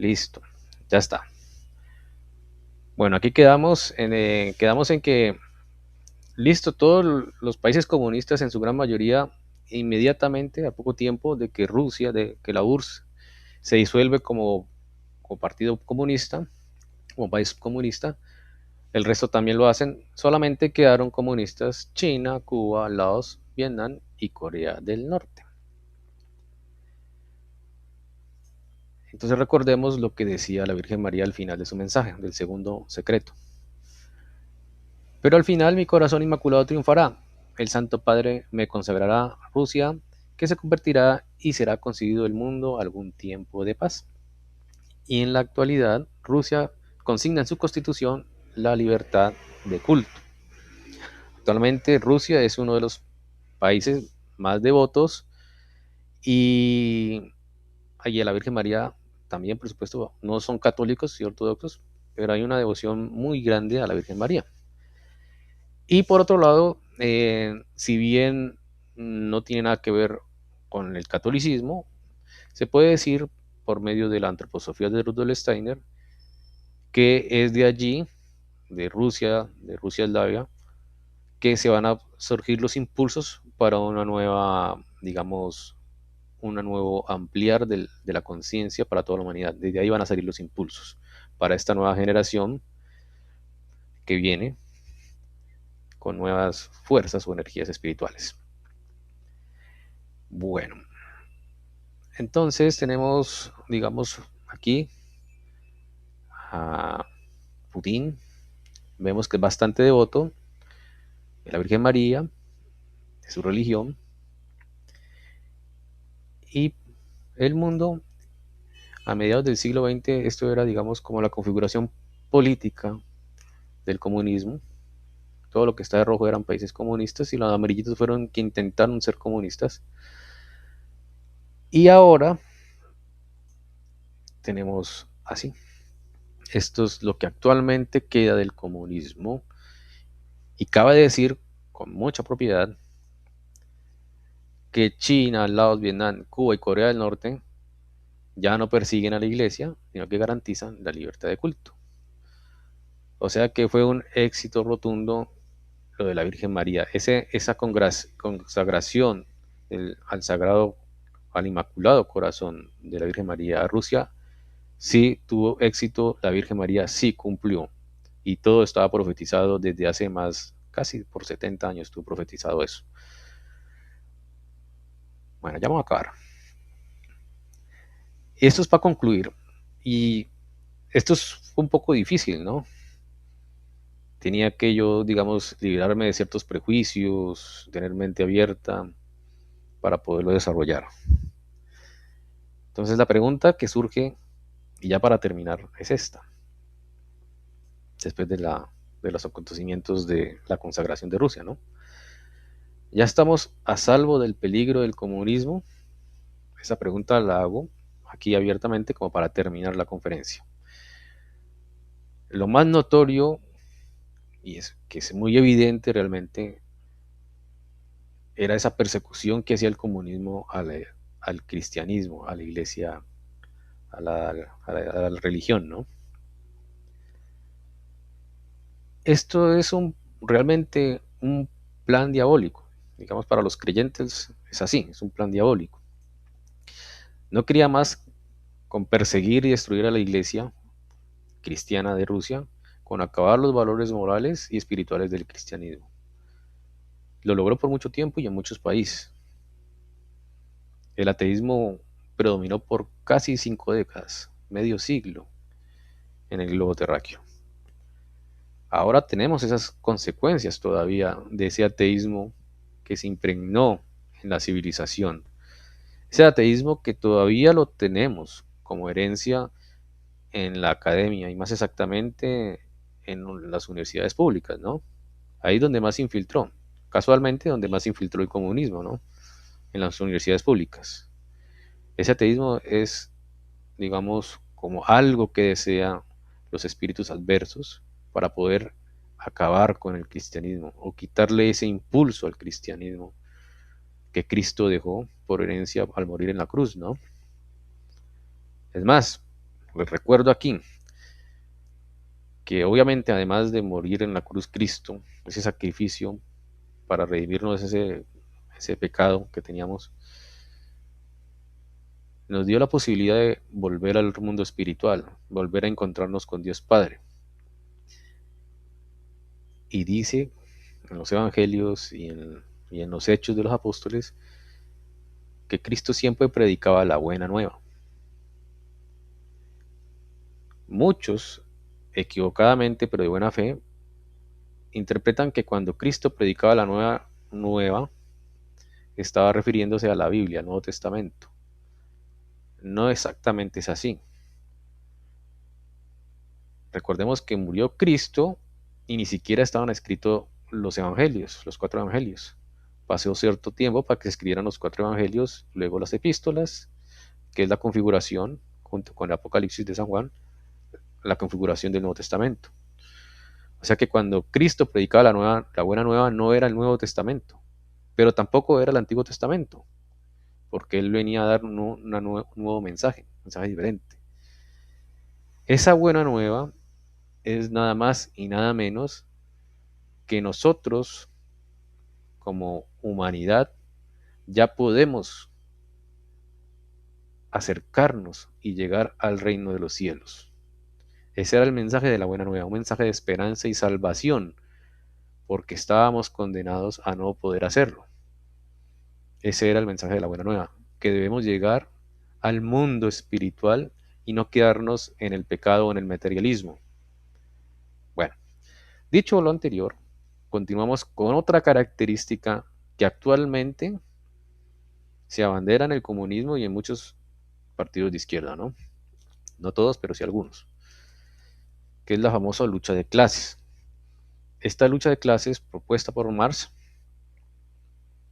Listo, ya está. Bueno, aquí quedamos en que, listo, todos los países comunistas en su gran mayoría, inmediatamente, a poco tiempo de que de que la URSS se disuelve como partido comunista, como país comunista, el resto también lo hacen, solamente quedaron comunistas China, Cuba, Laos, Vietnam y Corea del Norte. Entonces recordemos lo que decía la Virgen María al final de su mensaje, del segundo secreto. Pero al final mi corazón inmaculado triunfará. El Santo Padre me consagrará Rusia, que se convertirá y será concedido el mundo algún tiempo de paz. Y en la actualidad, Rusia consigna en su constitución la libertad de culto. Actualmente Rusia es uno de los países más devotos y allí a la Virgen María también, por supuesto, no son católicos y ortodoxos, pero hay una devoción muy grande a la Virgen María. Y por otro lado, si bien no tiene nada que ver con el catolicismo, se puede decir por medio de la antroposofía de Rudolf Steiner que es de allí, de Rusia Eslavia, que se van a surgir los impulsos para una nueva, digamos, un nuevo ampliar de la conciencia para toda la humanidad. Desde ahí van a salir los impulsos para esta nueva generación que viene con nuevas fuerzas o energías espirituales. Bueno, entonces tenemos, digamos, aquí a Putin. Vemos que es bastante devoto de la Virgen María, de su religión, y el mundo a mediados del siglo XX, esto era, digamos, como la configuración política del comunismo. Todo lo que está de rojo eran países comunistas y los amarillitos fueron que intentaron ser comunistas. Y ahora tenemos así. Esto es lo que actualmente queda del comunismo. Y cabe decir con mucha propiedad que China, Laos, Vietnam, Cuba y Corea del Norte ya no persiguen a la iglesia, sino que garantizan la libertad de culto. O sea que fue un éxito rotundo lo de la Virgen María. Esa consagración al sagrado, al inmaculado corazón de la Virgen María a Rusia, sí tuvo éxito, la Virgen María sí cumplió. Y todo estaba profetizado desde hace más, casi por 70 años estuvo profetizado eso. Bueno, ya vamos a acabar. Esto es para concluir. Y esto es un poco difícil, ¿no? Tenía que yo, digamos, liberarme de ciertos prejuicios, tener mente abierta para poderlo desarrollar. Entonces la pregunta que surge, y ya para terminar, es esta. Después de los acontecimientos de la consagración de Rusia, ¿no? ¿Ya estamos a salvo del peligro del comunismo? Esa pregunta la hago aquí abiertamente como para terminar la conferencia. Lo más notorio, y es que es muy evidente realmente, era esa persecución que hacía el comunismo al cristianismo, a la iglesia, a la religión, ¿no? Esto es realmente un plan diabólico. Digamos, para los creyentes es así, es un plan diabólico. No quería más con perseguir y destruir a la iglesia cristiana de Rusia, con acabar los valores morales y espirituales del cristianismo. Lo logró por mucho tiempo y en muchos países. El ateísmo predominó por casi 5 décadas, medio siglo, en el globo terráqueo. Ahora tenemos esas consecuencias todavía de ese ateísmo que se impregnó en la civilización. Ese ateísmo que todavía lo tenemos como herencia en la academia y más exactamente en las universidades públicas, ¿no? Ahí donde más se infiltró, casualmente donde más se infiltró el comunismo, ¿no? En las universidades públicas. Ese ateísmo es, digamos, como algo que desean los espíritus adversos para poder acabar con el cristianismo o quitarle ese impulso al cristianismo que Cristo dejó por herencia al morir en la cruz, ¿no? Es más, Les recuerdo aquí que obviamente además de morir en la cruz Cristo, ese sacrificio para redimirnos ese pecado que teníamos, nos dio la posibilidad de volver al mundo espiritual, volver a encontrarnos con Dios Padre. Y dice en los evangelios y en los hechos de los apóstoles que Cristo siempre predicaba la buena nueva. Muchos, equivocadamente pero de buena fe, interpretan que cuando Cristo predicaba la nueva, estaba refiriéndose a la Biblia, al Nuevo Testamento. No exactamente es así. Recordemos que murió Cristo y ni siquiera estaban escritos los evangelios, los 4 evangelios. Pasó cierto tiempo para que se escribieran los 4 evangelios, luego las epístolas, que es la configuración, junto con el Apocalipsis de San Juan, la configuración del Nuevo Testamento. O sea que cuando Cristo predicaba la buena nueva, no era el Nuevo Testamento, pero tampoco era el Antiguo Testamento, porque Él venía a dar un nuevo mensaje, un mensaje diferente. Esa buena nueva es nada más y nada menos que nosotros, como humanidad, ya podemos acercarnos y llegar al reino de los cielos. Ese era el mensaje de la buena nueva, un mensaje de esperanza y salvación, porque estábamos condenados a no poder hacerlo. Ese era el mensaje de la buena nueva, que debemos llegar al mundo espiritual y no quedarnos en el pecado o en el materialismo. Bueno, dicho lo anterior, continuamos con otra característica que actualmente se abandera en el comunismo y en muchos partidos de izquierda, ¿no? No todos, pero sí algunos, que es la famosa lucha de clases. Esta lucha de clases propuesta por Marx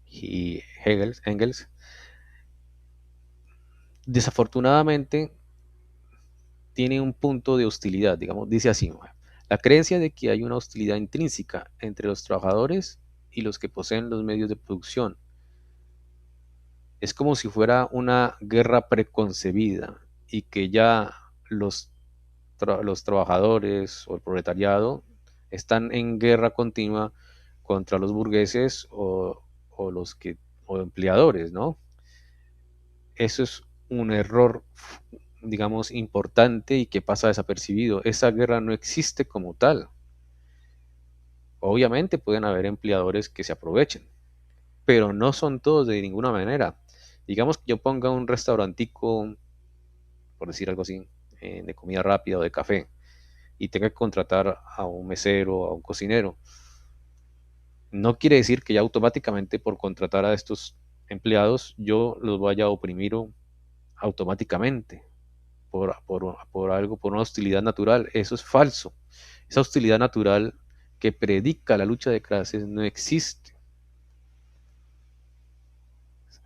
y Engels, desafortunadamente tiene un punto de hostilidad, digamos, dice así: la creencia de que hay una hostilidad intrínseca entre los trabajadores y los que poseen los medios de producción. Es como si fuera una guerra preconcebida y que ya los trabajadores o el proletariado están en guerra continua contra los burgueses o los o empleadores, ¿no? Eso es un error, digamos, importante y que pasa desapercibido. Esa guerra no existe como tal. Obviamente pueden haber empleadores que se aprovechen, pero no son todos de ninguna manera. Digamos que yo ponga un restaurantico, por decir algo así, de comida rápida o de café, y tenga que contratar a un mesero, a un cocinero. No quiere decir que ya automáticamente por contratar a estos empleados yo los vaya a oprimir automáticamente por algo, por una hostilidad natural. Eso es falso. Esa hostilidad natural que predica la lucha de clases no existe.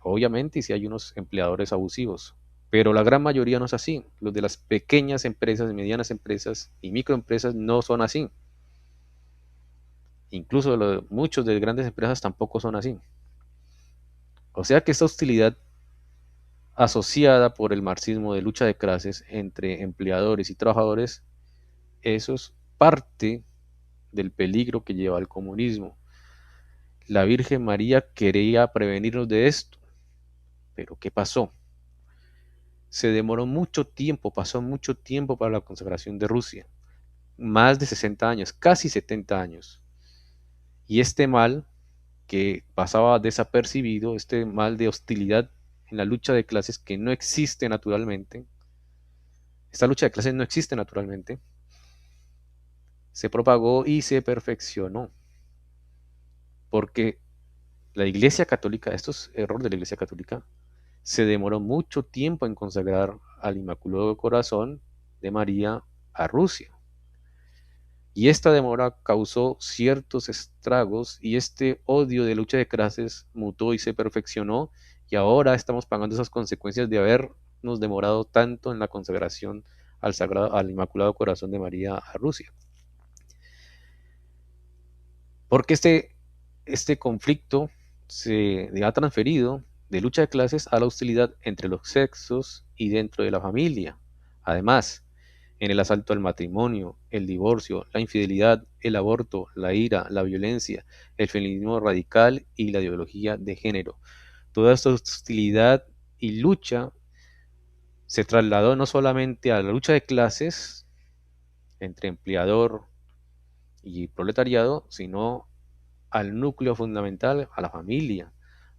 Obviamente, si hay unos empleadores abusivos, pero la gran mayoría no es así. Los de las pequeñas empresas, medianas empresas y microempresas no son así. Incluso muchos de grandes empresas tampoco son así. O sea que esta hostilidad asociada por el marxismo de lucha de clases entre empleadores y trabajadores, eso es parte del peligro que lleva al comunismo. La Virgen María quería prevenirnos de esto, pero ¿qué pasó? Se demoró mucho tiempo, pasó mucho tiempo para la consagración de Rusia, más de 60 años, casi 70 años. Y este mal que pasaba desapercibido, este mal de hostilidad en la lucha de clases que no existe naturalmente, esta lucha de clases no existe naturalmente, se propagó y se perfeccionó. Porque la Iglesia Católica, esto es error de la Iglesia Católica, se demoró mucho tiempo en consagrar al Inmaculado Corazón de María a Rusia. Y esta demora causó ciertos estragos y este odio de lucha de clases mutó y se perfeccionó y ahora estamos pagando esas consecuencias de habernos demorado tanto en la consagración al Inmaculado Corazón de María a Rusia. Porque este conflicto se ha transferido de lucha de clases a la hostilidad entre los sexos y dentro de la familia, Además, en el asalto al matrimonio, el divorcio, la infidelidad, el aborto, la ira, la violencia, el feminismo radical y la ideología de género. Toda esta hostilidad y lucha se trasladó no solamente a la lucha de clases entre empleador y proletariado, sino al núcleo fundamental, a la familia,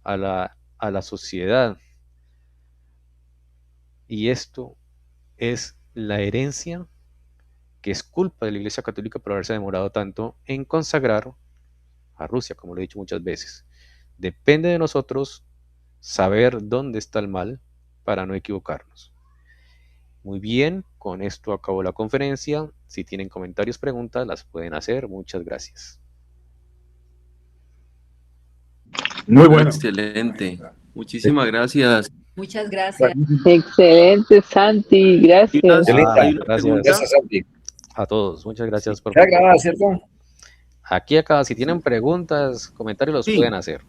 a la sociedad. Y esto es la herencia que es culpa de la Iglesia Católica por haberse demorado tanto en consagrar a Rusia, como lo he dicho muchas veces. Depende de nosotros saber dónde está el mal para no equivocarnos. Muy bien, con esto acabó la conferencia. Si tienen comentarios, preguntas, las pueden hacer. Muchas gracias. Muy bueno. Excelente. Muchísimas gracias. Muchas gracias. Excelente, Santi, gracias. Hay una Gracias. pregunta. Gracias, Santi. A todos, muchas gracias por Ya grabada, ¿cierto? aquí acá. Si tienen preguntas, comentarios, los Sí. pueden hacer.